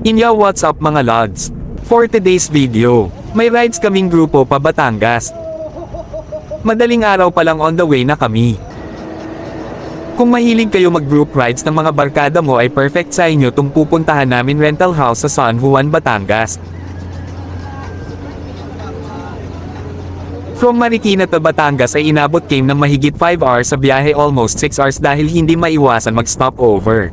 Inya, what's up mga lods? For today's video, may rides kaming grupo pa Batangas. Madaling araw pa lang on the way na kami. Kung mahilig kayo mag-group rides ng mga barkada mo ay perfect sa inyo tong pupuntahan namin rental house sa San Juan, Batangas. From Marikina to Batangas ay inabot kami ng mahigit 5 hours sa biyahe, almost 6 hours dahil hindi maiwasan mag-stop over.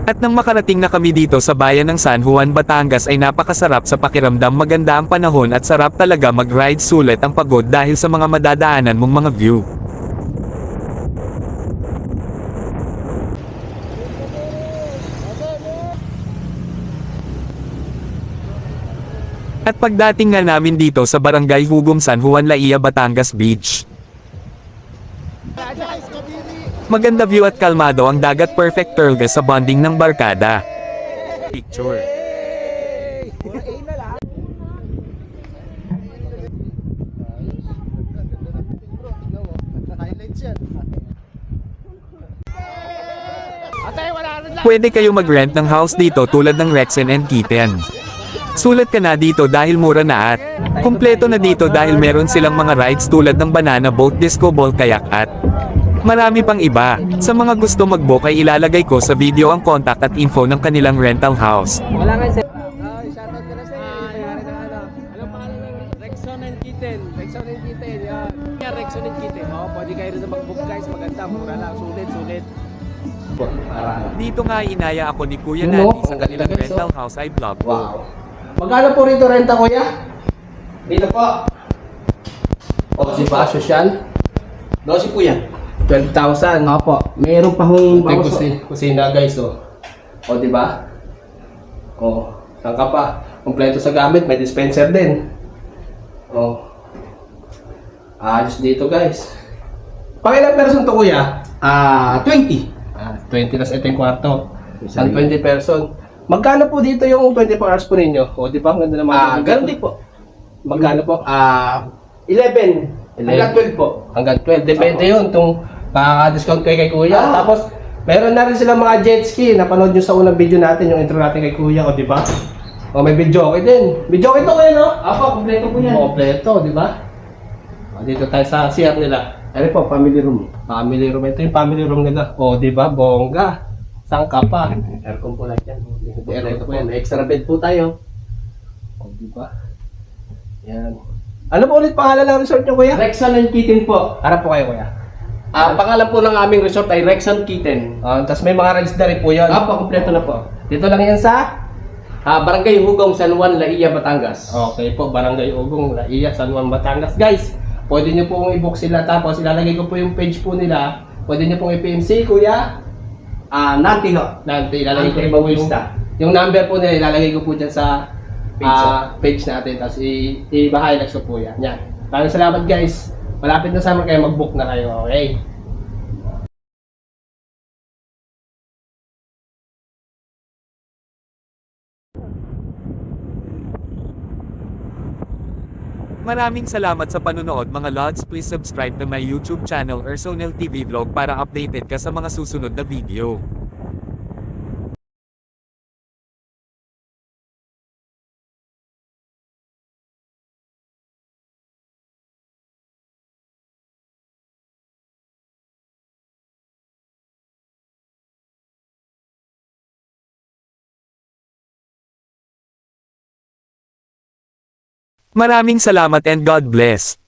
At nang makarating na kami dito sa bayan ng San Juan, Batangas ay napakasarap sa pakiramdam, maganda ang panahon at sarap talaga mag-ride, sulit ang pagod dahil sa mga madadaanan mong mga view. At pagdating nga namin dito sa Barangay Hugom, San Juan, Laia, Batangas Beach. Maganda view at kalmado ang dagat, perfect talaga sa bonding ng barkada. Picture. Pwede kayo mag-rent ng house dito tulad ng Rexen and Kitten. Sulat ka na dito dahil mura na at kumpleto na dito dahil meron silang mga rides tulad ng banana boat, disco ball, kayak at marami pang iba. Sa mga gusto mag-book ay ilalagay ko sa video ang contact at info ng kanilang rental house. Wala nga sir. Shoutout ka na sir. Anong pangalan ng Rexon and Kitten? Rexon and Kitten, yan. Yan, Rexon and Kitten. Pwede kayo rin na mag-book guys. Maganda, mura lang. Sulit. Dito nga inaya ako ni Kuya Nati sa kanilang rental house ay vlog ko. Wow. Magkano po rito renta, kuya? Dito po. O, si ba? Social? 12 po yan. 12,000. Opo. Meron pa hong kusina guys, oh. O, di ba? O, tangka pa. Kompleto sa gamit, may dispenser din. O. Ayos dito guys. Pangilang person to, kuya? 20. 20 tas ito yung kwarto. San 20 person. Magkano po dito yung 24 hours po ninyo? O, di ba? Ang ganda naman. Ganun din po. Magkano po? 11. Hanggang 12 po. Hanggang 12. Depende yun. Itong discount kay kuya. Tapos, meron na rin silang mga jet ski. Napanood nyo sa unang video natin, yung intro natin kay kuya. O, di ba? O, may video okay din. Video okay to kayo, no? Apo, kompleto po yan. Kompleto, di ba? O, dito tayo sa CR nila. Ano po, family room. Family room. Ito yung family room nila. O, di ba? Bongga. Saan ka pa? Aircon po lang yan. Ito po yan. Extra bed po tayo. O, di ba? Yan. Ano po ulit pangalan ng resort nyo, kuya? Rexon and Kitten po. Harap po kayo, kuya. Pangalan po ng aming resort ay Rexon Kitten. Tapos may mga rides na rin po yun. Kompleto na po. Dito lang yan sa? Barangay Hugong, San Juan, Laia, Batangas. Okay po, Barangay Hugong, Laia, San Juan, Batangas. Guys, pwede nyo pong i-book sila. Tapos ilalagay ko po yung page po nila. Pwede nyo pong i-PMC, kuya. Nanti ho. Nanti, ilalagay ko po yung number po nila, ilalagay ko po dyan sa page natin. Tapos i-highlights ko po yan. Yan. Maraming salamat guys. Malapit na summer kayo, mag-book na kayo. Okay? Maraming salamat sa panonood mga lods. Please subscribe to my YouTube channel Ersonel TV Vlog para updated ka sa mga susunod na video. Maraming salamat and God bless.